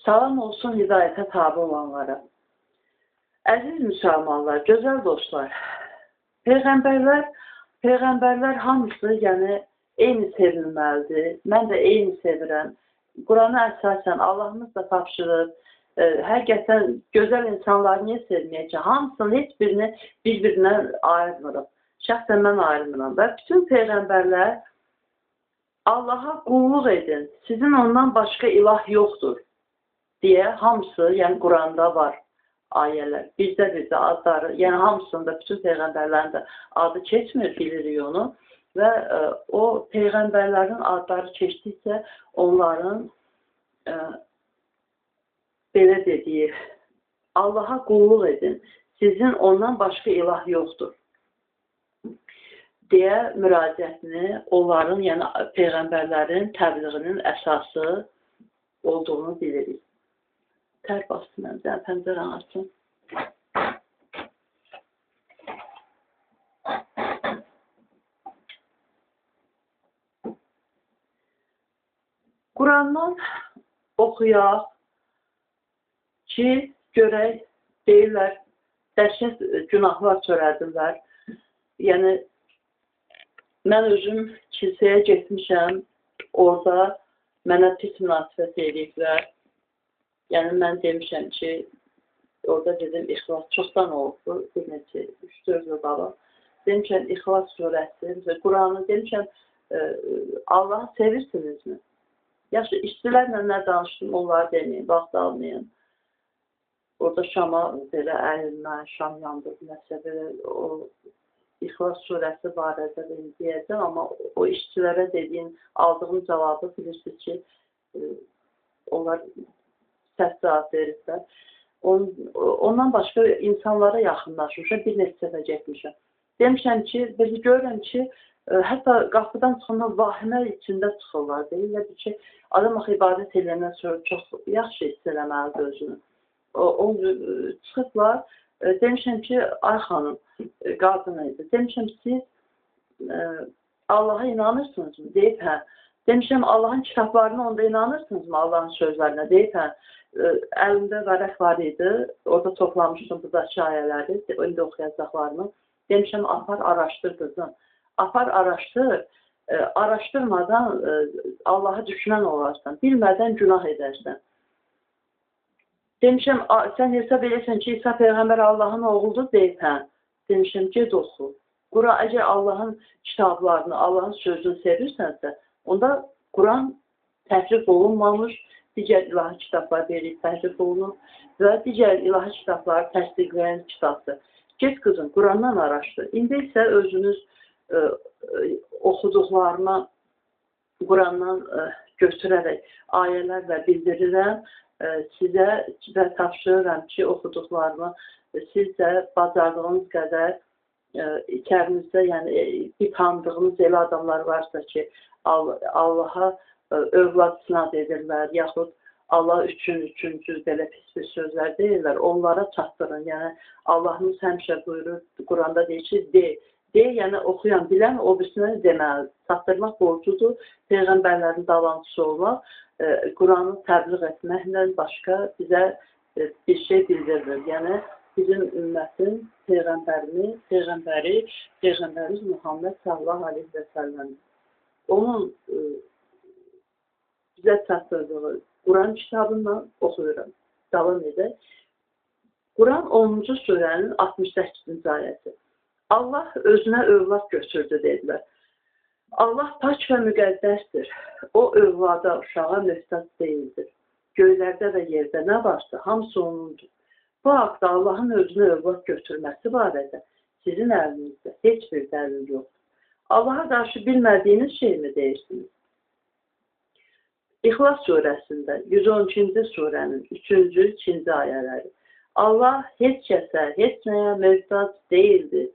Salam olsun hidayətə tabi olanlara. Əziz müsəlmanlar, gözəl dostlar, Peyğəmbərlər hamısı eyni sevilməlidir. Mən də eyni sevirəm. Qurana əsasən Allahımız da tapşırır. Həqiqətən gözəl insanları niyə sevməyəcək? Hamısının heç birini bir-birindən ayırmırıq. Şəxsən mən ayırmıram. Və bütün Peyğəmbərlər Allaha qulluq edin. Sizin ondan başqa ilah yoxdur deyə hamısı, yəni Quranda var ayələr. Bizdə adları, yəni hamısında, bütün Peyğəmbərlərin də adı keçmir, bilirik onu. Və o Peyğəmbərlərin adları keçdikcə onların belə dediyi, Allaha qulluq edin. Sizin ondan başqa ilah yoxdur deyə müraciətini onların, yəni Peyğəmbərlərin təbliğinin əsası olduğunu bilirik. Tər bastı məndən, pəncərəni açın. Qurandan oxuyaq ki, görək, deyirlər, dəhşət günahlar törədirlər. Yəni, mən özüm kilsəyə getmişəm, orada mənə pis münasibət ediblər. Yəni, mən demişəm ki, orada dedim, İxlas çoxdan oldu, bir neçə, 3-4 yıl qabaq. Demişəm, İxlas surəsi, Quranı demişəm, Allah'ı sevirsinizmi? Yaxşı, işçilərlə nə danışdım, onları demeyin, vaxt almayın. Orada Şama belə əlinmə, Şam yandırdı, nəsə belə o İxlas surəsi barədə deyəcəm, amma o işçilərə dediyin, aldığım cavabı bilirsiniz ki, onlar səs cavab verirlər. Ondan başqa insanlara yaxınlaşmışam, bir neçə dəfə getmişəm. Demişəm ki, bizi görürəm ki, hətta qapıdan çıxanda vahimə içində çıxırlar. Deyirlər ki, adam axı ibadət edəndən sonra çox yaxşı hiss eləməlidir özünü. Çıxıblar, demişəm ki, ay xanım, qadın idi. Demişəm, siz Allaha inanırsınızmı? Deyib, hə. Demişəm, Allahın kitablarına onda inanırsınızmı? Allahın sözlərinə? Deyib, hə. Əlimdə vərəq var idi, orada toplamışdım buradakı ayələri, indi oxuyacaqlarını. Demişəm, apar araşdır qızım. Apar araşdır, araşdırmadan Allaha düşmən olarsan, bilmədən günah edərsən. Demişəm, sən hesab edirsən ki, İsa Peyğəmbər Allahın oğludur, deyib, hə. Demişəm, ged oxu. Quran, əgər Allahın kitablarını, Allahın sözünü sevirsənsə, onda Quran təhrif olunmamış, digər ilahi kitablar verib təhrif olunur və digər ilahi kitabları təsdiqləyən kitabdır. Get qızım, Qurandan araşdır. İndi isə özünüz oxuduqlarıma Qurandan götürərək ayələrlə bildirirəm. Sizə və tapşırıram ki, oxuduqlarımı siz də bacardığınız qədər içərinizdə, yəni bir tanıdığınız elə adamlar varsa ki, Allaha övlad sinad edirlər, yaxud Allah üçüncü belə pis sözlər deyirlər, onlara çatdırın. Yəni, Allahımız həmişə buyurur, Quranda deyir ki, yəni oxuyan, bilən o birisine deməli, çatdırmaq borcudur, Peyğəmbərlərin davamçısı olmaq, Quranı təbliğ etməklə başqa bizə bir şey bildirir. Yəni, bizim ümmətin Peyğəmbərimiz Muhammed sallallahu aleyhi və səlləm. Onun bizə çatdırdığı Quran kitabından oxuyuram. Davam edək. Quran 10-cu surənin 68-ci ayəsi. Allah özünə övlad götürdü, dedilər. Allah pak və müqəddəsdir. O övlada, uşağa möhtac deyildir. Göylərdə və yerdə nə varsa, hamısı onundur. Bu haqda Allahın özünə övlad götürməsi barədə sizin əlinizdə heç bir dəlil yoxdur. Allaha qarşı bilmədiyiniz şey mi deyirsiniz? İxlas surəsində 112-ci surənin 3-cü, 2-ci ayələri. Allah heç kəsə, heç nəyə möhtac deyildir.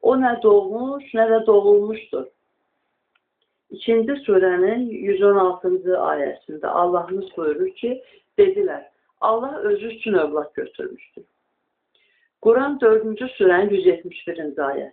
O nə doğmuş, nə də doğulmuşdur. 2-ci surənin 116-cı ayəsində Allahımız buyurur ki, dedilər, Allah özü üçün övlad götürmüşdür. Quran 4-cü surənin 171-ci ayəsi.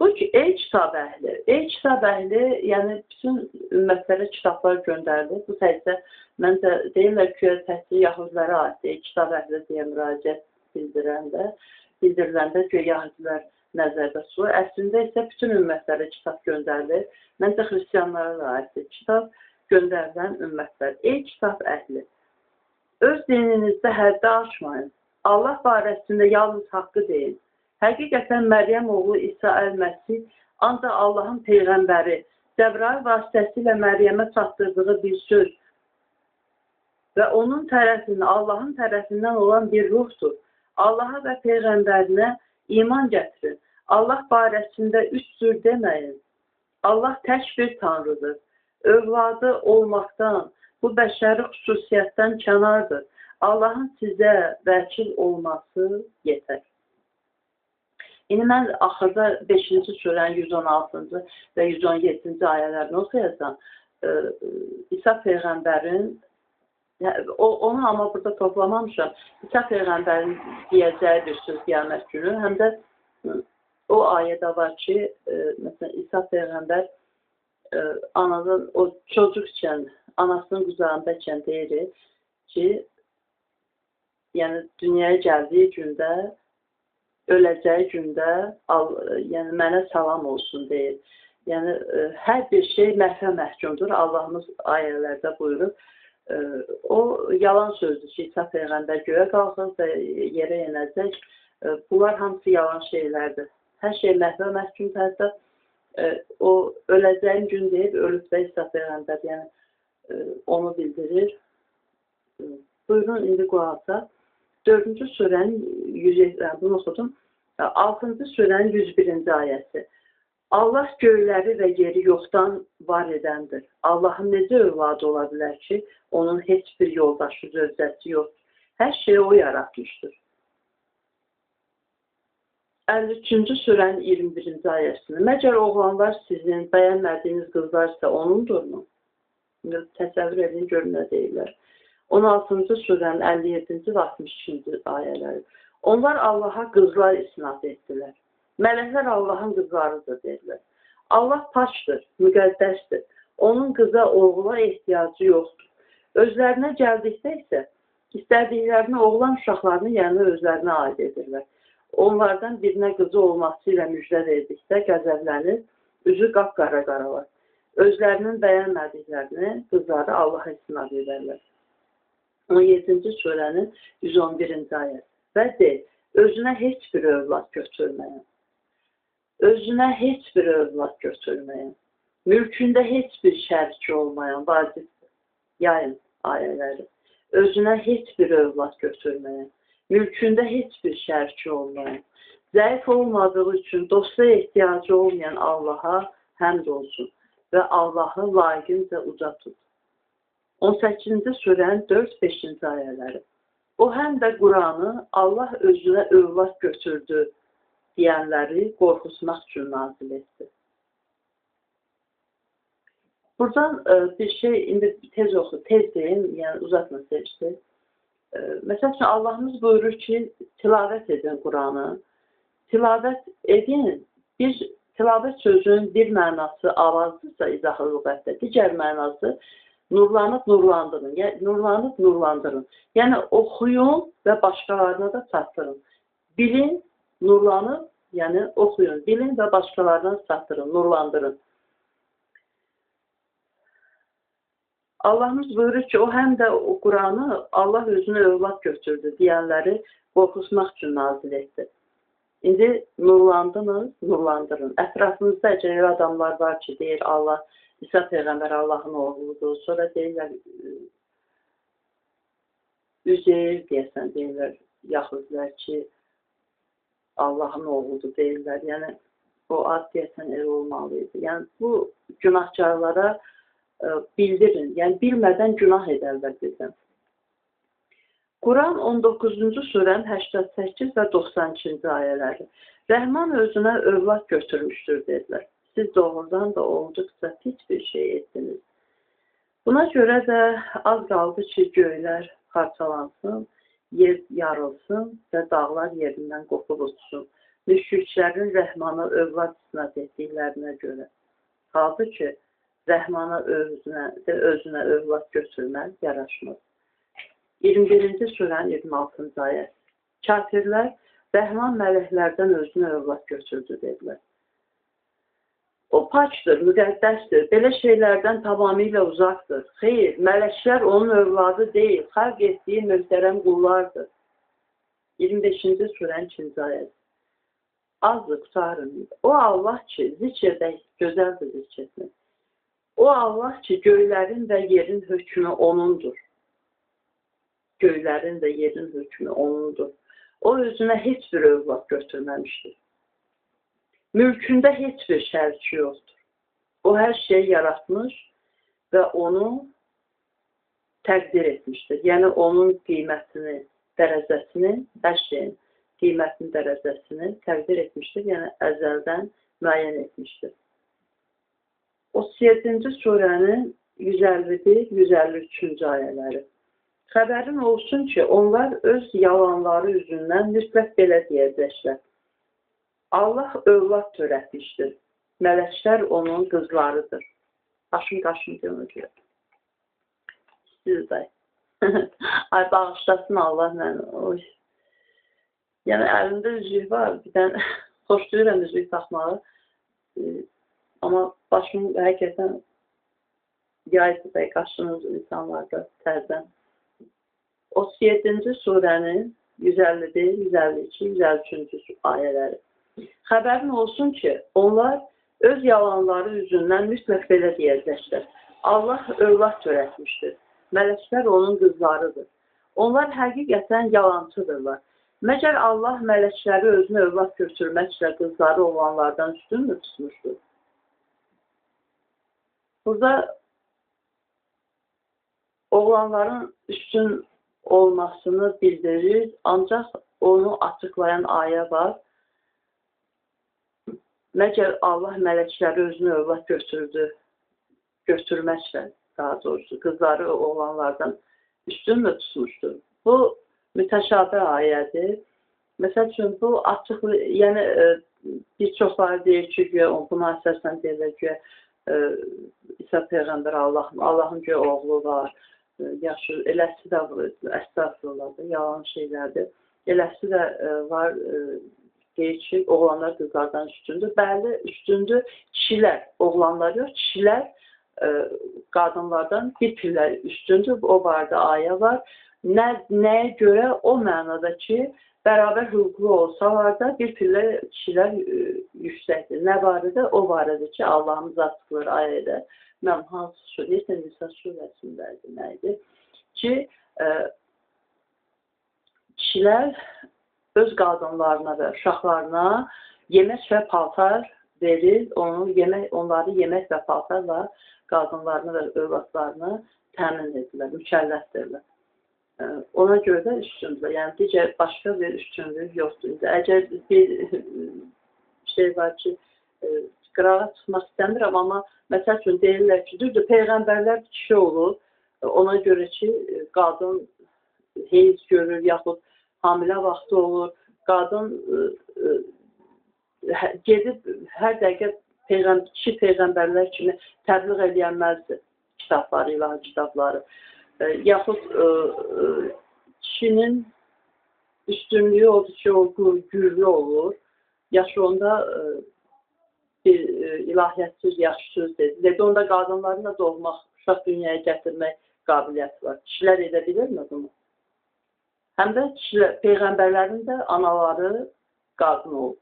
Bu ki, ey kitab əhli, yəni bütün ümmətlərə kitablar göndərilir. Bu təkcə, məncə deyirlər ki, təhsil yahudilərə aiddir, kitab əhli deyə müraciət bildiriləndə ki, yahudilər nəzərdə tutulur. Əslində isə bütün ümmətlərə kitab göndərilir. Məncə xristianlara da aiddir. Kitab göndərilən ümmətlər. Ey kitab əhli, öz dininizdə həddi aşmayın. Allah barəsində yalnız haqqı deyin. Həqiqətən Məryəm oğlu İsa əl-Məsih ancaq Allahın Peyğəmbəri Cəbrail vasitəsilə Məryəmə çatdırdığı bir söz və onun tərəfindən, Allahın tərəfindən olan bir ruhdur. Allaha və Peyğəmbərinə iman gətirin. Allah barəsində üç cür deməyin. Allah tək bir tanrıdır. Övladı olmaqdan, bu bəşəri xüsusiyyətdən kənardır. Allahın sizə vəkil olması yetər. İndi mən axırda 5-ci surənin 116-cı və 117-ci ayələrini oxuyacağam. İsa Peyğəmbərin, onu amma burada toplamamışam, İsa Peyğəmbərin deyəcəyi bir söz qiyamət günü, həm də o ayədə var ki, məsələn, İsa Peyğəmbər anadan, o çocuqkən, anasının qucağındakən deyir ki, yəni dünyaya gəldiyi gündə, öləcəyi gündə, yəni mənə salam olsun deyir. Yəni hər bir şey məhvə məhkumdur. Allahımız ayələrdə buyurur. O yalan sözdür ki, İsa Peyğəmbər göyə qalxır və yerə yenəcək. Bunlar hamısı yalan şeylərdir. Hər şey məhvə məhkumdur. Hətta o öləcəyin gün deyib, ölüb də İsa Peyğəmbər, yəni onu bildirir. Buyurun, indi qulaq. 4-cü surənin 6-cı surənin 101-ci ayəsi. Allah göyləri və yeri yoxdan var edəndir. Allahın necə övladı ola bilər ki, onun heç bir yoldaşı, zövcəsi yoxdur. Hər şeyi o yaratmışdır. 53-cü surənin 21-ci ayəsində. Məgər oğlanlar sizin, bəyənmədiyiniz qızlar isə onundurmu? Təsəvvür edin, görün nə deyirlər. 16-cı surənin 57-ci və 62-ci ayələri. Onlar Allaha qızlar isnad etdilər. Mələklər Allahın qızlarıdır, dedilər. Allah paçdır, müqəddəsdir. Onun qıza, oğula ehtiyacı yoxdur. Özlərinə gəldikdə isə istədiklərini oğlan uşaqlarını yəni özlərinə aid edirlər. Onlardan birinə qızı olması ilə müjdə verdikdə qəzəblənir, üzü qapqara qaralar. Özlərinin bəyənmədiklərini qızları Allaha isnad edərlər. 17-ci surənin 111-ci ayəsi. Və deyil, özünə heç bir övlad götürməyin. Özünə heç bir övlad götürməyin. Mülkündə heç bir şəriki olmayan vacibdir. Yayın ayələri. Özünə heç bir övlad götürməyin. Mülkündə heç bir şəriki olmayan. Zəif olmadığı üçün dosta ehtiyacı olmayan Allaha həmd olsun və Allahı layiqincə uca tut. 18-ci surənin 4-5-ci ayələri. O həm də Quranı Allah özünə övlad götürdü deyənləri qorxutmaq üçün nazil etdi. Buradan bir şey, indi tez oxu, tez deyim, yəni uzatma seçdi. Məsəl üçün, Allahımız buyurur ki, tilavət edin Quranı. Tilavət edin, tilavət sözünün bir mənası avazdırsa izahı lüğətdə, digər mənası nurlanıb, nurlandırın. Nurlanıb, nurlandırın. Yəni, oxuyun və başqalarına da çatdırın. Bilin, nurlanıb, yəni oxuyun. Bilin və başqalarına çatdırın, nurlandırın. Allahımız buyurur ki, o həm də o Quranı Allah özünə övlad götürdü deyənləri qorxutmaq üçün nazil etdi. İndi nurlandınız, nurlandırın. Ətrafınızda əcəl adamlar var ki, deyir Allah, İsa Peyğəmbər Allahın oğludur. Sonra deyirlər, Üzeyir deyəsən, deyirlər, yaxudilər ki, Allahın oğludur, deyirlər. Yəni, o ad deyəsən el olmalıydı. Yəni, bu günahkarlara bildirin. Yəni, bilmədən günah edərlər bizdən. Quran 19-cu surənin 88 və 92-ci ayələri. Rəhman özünə övlad götürmüşdür, dedilər. Siz doğrudan da olduqca pis bir şey etdiniz. Buna görə də az qaldı ki, göylər parçalansın, yer yarılsın və dağlar yerindən qopub uçsun. müşriklərin Rəhmana övlad isnad etdiklərinə görə. Halbuki Rəhmana özünə övlad götürmək yaraşmaz. 21-ci surənin 26-cı ayəsi. Kafirlər Rəhman mələklərdən özünə övlad götürdü, dedilər. O paçdır, müqəddəsdir, belə şeylərdən tamamilə uzaqdır. Xeyr, mələklər onun övladı deyil, xalq etdiyi möhtərəm qullardır. 25-ci surənin 2-ci ayəsi. Azdır, qutarın. O Allah ki, zikr edək, gözəldir zikr etmək. O Allah ki, göylərin və yerin hökmü onundur. Göylərin və yerin hökmü onundur. O özünə heç bir övlad götürməmişdir. Mülkündə heç bir şəriki yoxdur. O hər şeyi yaratmış və onu təqdir etmişdir. Yəni, onun qiymətini, dərəcəsini, hər şeyin qiymətini, dərəcəsini təqdir etmişdir. Yəni, əzəldən müəyyən etmişdir. 37-ci surənin 151-153-cü ayələri. Xəbərin olsun ki, onlar öz yalanları üzündən mütləq belə deyəcəklər. Allah övlad törətmişdir. Mələklər onun qızlarıdır. Qaşın görür. Siz də. Ay, bağışlasın Allah mənə. Yəni, əlimdə üzük var. Bir dən xoşlayıram üzük taxmağı. Amma başım həqiqətən yaydır da qaşınız insanlarda tərdən. 37-ci surənin 151, 152, 153-cü ayələri. Xəbərin olsun ki, onlar öz yalanları üzündən mütləq belə deyəcəklər. Allah övlad törətmişdir. Mələklər onun qızlarıdır. Onlar həqiqətən yalancıdırlar. Məgər Allah mələkləri özünə övlad götürməklə qızları olanlardan üstün mü tutmuşdur? Burada oğlanların üstün olmasını bildirir, ancaq onu açıqlayan ayə var. Məgər Allah mələkləri özünə övlad götürməklə, daha doğrusu, qızları oğlanlardan üstün mü tutmuşdur? Bu, mütəşabih ayədir. Məsəl üçün, bu açıq, yəni, bir çoxları deyir ki, buna əsasən deyirlər ki, İsa Peyğəmbər Allahın ki, oğlu var, yaxşı, eləsi də əstəğfurullah, yalan şeylərdir. Eləsi də var, deyir ki, oğlanlar qızlardan üstündür. Bəli, üstündür kişilər, oğlanlar yox, kişilər qadınlardan bir pillə üstündür. O barədə ayə var. Nəyə görə? O mənada ki, bərabər hüquqlu olsalar da bir pillə kişilər yüksəkdir. Nə barədə? O barədə ki, Allahımız açıqlar ayədə. Mən hansı surədə, Nisa surəsindədir, nə idi? Ki, kişilər öz qadınlarına və uşaqlarına yemək və paltar verir, onları yemək və paltarla qadınlarını və övladlarını təmin edirlər, mükəlləfdirlər. Ona görə də üstündür. Yəni, digər başqa bir üstünlük yoxdur. Əgər bir şey var ki, qırağa çıxmaq istəmirəm, amma məsəl üçün deyirlər ki, düzdür, peyğəmbərlər kişi olur, ona görə ki, qadın heyz görür, yaxud hamilə vaxtı olur, qadın gedib hər dəqiqə kişi peyğəmbərlər kimi təbliğ edilməzdir kitabları, ilahi kitabları. Yaxud kişinin üstünlüyü odur ki, o gürlü olur. Yaşı onda bir ilahiyyətsiz, yaşsız dedi. Onda qadınların da doğmaq, uşaq dünyaya gətirmək qabiliyyəti var. Kişilər edə bilirmi bunu? Həm də peyğəmbərlərin də anaları qadın olur.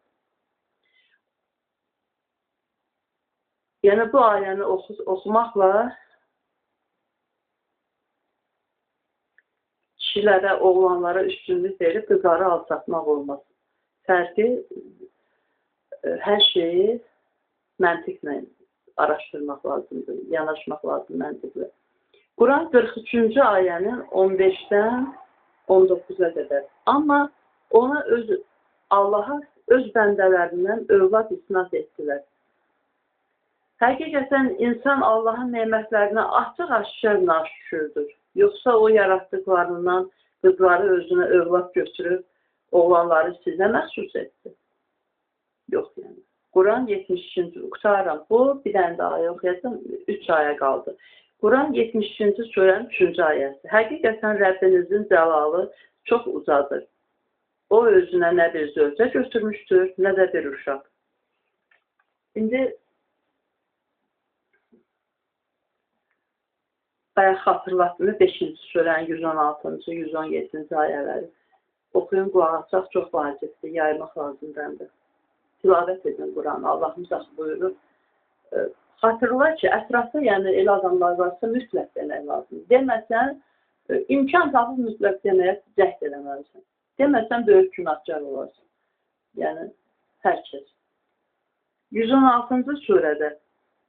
Yəni, bu ayəni oxumaqla kişilərə, oğlanlara üstünlük verib qızları alçatmaq olmaz. Fərqi hər şeyi məntiqlə araşdırmaq lazımdır, yanaşmaq lazım məntiqlə. Quran 43-cü ayənin 15-dən 19-a qədər. Amma ona Allaha öz bəndələrindən övlad isnad etdilər. Həqiqətən insan Allahın nemətlərinə açıq-aşkar naşükürdür. Yoxsa o yaratdıqlarından qızları özünə övlad götürüb, oğlanları sizə məxsus etdi. Yox yəni. Quran 73-cü, qutaram bu, bir dənə də ayə oxuyacam, 3 ayə qaldı. Quran 73-cü surənin 3-cü ayəsi. Həqiqətən Rəbbinizin cəlalı çox ucadır. O özünə nə bir zövcə götürmüşdür, nə də bir uşaq. İndi bayaq xatırlatdığımı 5-ci surənin 116-cı, 117-ci ayələri. Oxuyun, qulaq asaq çox vacibdir, yaymaq lazımdır. Tilavət edin Quranı. Allahımız axı buyurur. Xatırla ki, ətrafda yəni elə adamlar varsa mütləq demək lazımdır. Deməsən, imkan tapıb mütləq deməyə cəhd eləməlisən. Deməsən, böyük günahkar olarsan. Yəni, hər kəs. 116-cı surədə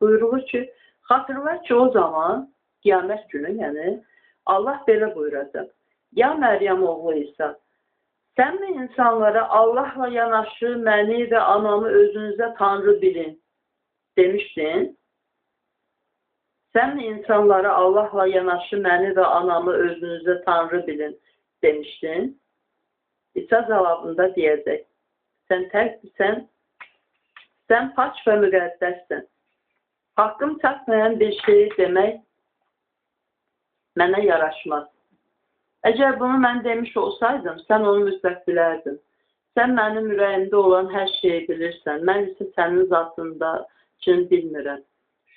buyurulur ki, xatırla ki, o zaman, qiyamət günü, yəni, Allah belə buyuracaq. Ya Məryəm oğlu İsa, sən mi insanlara Allahla yanaşı məni və anamı özünüzə Tanrı bilin demişdin? Sən mi insanlara Allahla yanaşı məni və anamı özünüzə Tanrı bilin demişdin? İsa cavabında deyəcək. Sən təksən, sən paç və müqəddəssən. Haqqım çatmayan bir şeyi demək mənə yaraşmaz. Əgər bunu mən demiş olsaydım, sən onu mütləq bilərdin. Sən mənim ürəyimdə olan hər şeyi bilirsən. Mən isə sənin zatında üçün bilmirəm.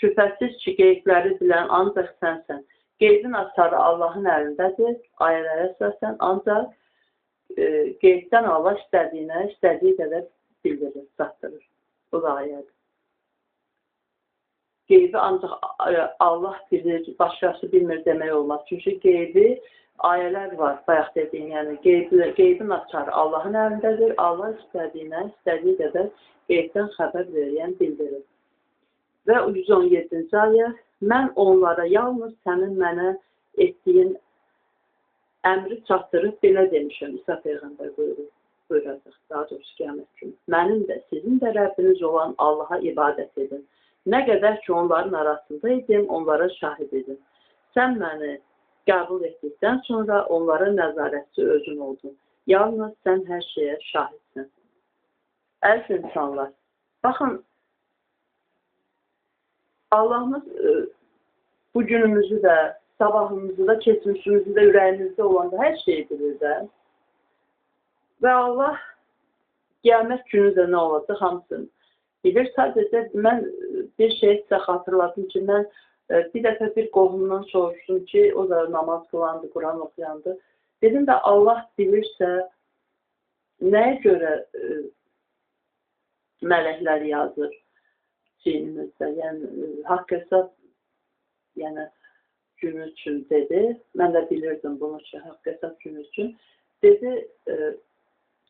Şübhəsiz ki, qeybləri bilən ancaq sənsən. Qeybin asarı Allahın əlindədir. Ayələrə əsasən ancaq qeybdən Allah istədiyinə, istədiyi qədər bildirir, çatdırır. Bu da ayədir. Qeybi ancaq Allah bilir, başqası bilmir demək olmaz. Çünki qeybi ayələr var, bayaq dediyim, yəni qeybin açarı Allahın əlindədir. Allah istədiyinə, istədiyi qədər qeybdən xəbər verən bildirir. Və 117-ci ayə, mən onlara yalnız sənin mənə etdiyin əmri çatdırıb belə demişəm. İsa Peyğəmbər buyuracaq, daha doğrusu qiyamət günü. Mənim də, sizin də Rəbbiniz olan Allaha ibadət edin. Nə qədər ki, onların arasında idim, onlara şahid edin. Sən məni qəbul etdikdən sonra onlara nəzarətçi özün oldun. Yalnız sən hər şeyə şahidsən. Əziz insanlar, baxın, Allahımız bu günümüzü də, sabahımızı da, keçmişimizi də, ürəyimizdə olanda hər şeyi bilir də. Və Allah qiyamət günü də nə olacaq, hamısını bilir. Sadəcə mən bir şey sizə xatırladım ki, mən bir dəfə bir qohumdan soruşdum ki, o da namaz qılandı, Quran oxuyandı. Dedim də Allah bilirsə, nəyə görə mələklər yazır cinimizdə? Yəni, haqq hesab günü üçün dedi. Mən də bilirdim bunu ki, haqq hesab günü üçün. Dedi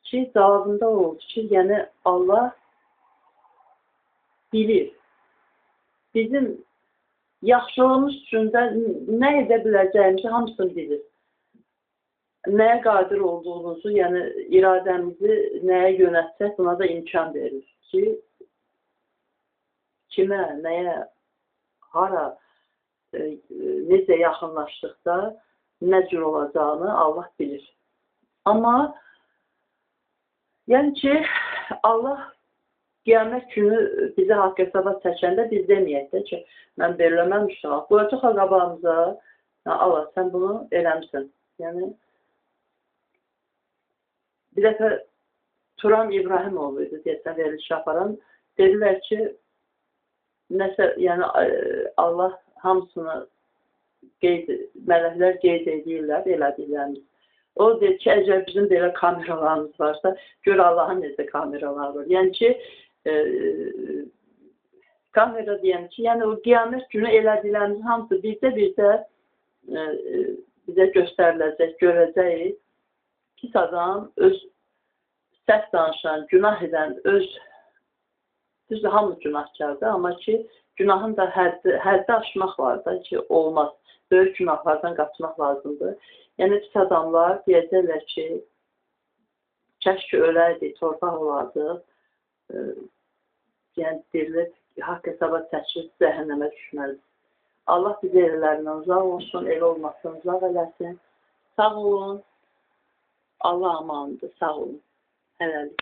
ki, cavabında oldu ki, yəni Allah bilir. Bizim yaxşılığımız üçün də nə edə biləcəyimizi hamısını bilir. Nəyə qadir olduğumuzu, yəni iradəmizi nəyə yönətsək, buna da imkan verir ki, kimə, nəyə, hara, necə yaxınlaşdıqda nə cür olacağını Allah bilir. Amma yəni ki, Allah qiyamət günü bizi haqq hesaba çəkəndə biz deməyək də ki, mən veriləməmişdim. Qoyacaq qabağımıza, Allah, sən bunu eləmişsən. Yəni, bir dəfə Turan İbrahimoğlu idi, deyəsən, verilişə aparan. Dedilər ki, nəsə, yəni, Allah hamısını mələklər qeyd edirlər, elədiklərimiz. O deyir ki, əgər bizim belə kameralarımız varsa, gör Allahın necə kameraları var. Yəni ki, kamera deyəm ki, yəni o qiyamət günü elədiklərimizin hamısı birdə bizə göstəriləcək, görəcəyik. Pis adam, öz səs danışan, günah edən, düzdür, hamı günahkardır, amma ki, günahın da həddi aşmaq var da ki, olmaz. Böyük günahlardan qaçmaq lazımdır. Yəni, pis adamlar deyəcəklər ki, kəşki ölərdik, torpaq olardı, yəni dirilir, haqq hesaba çəkir, zəhənnəmə düşməlidir. Allah bizi ellərindən uzaq olsun, elə olmasın, uzaq eləsin. Sağ olun. Allah amandır, sağ olun. Hələlik.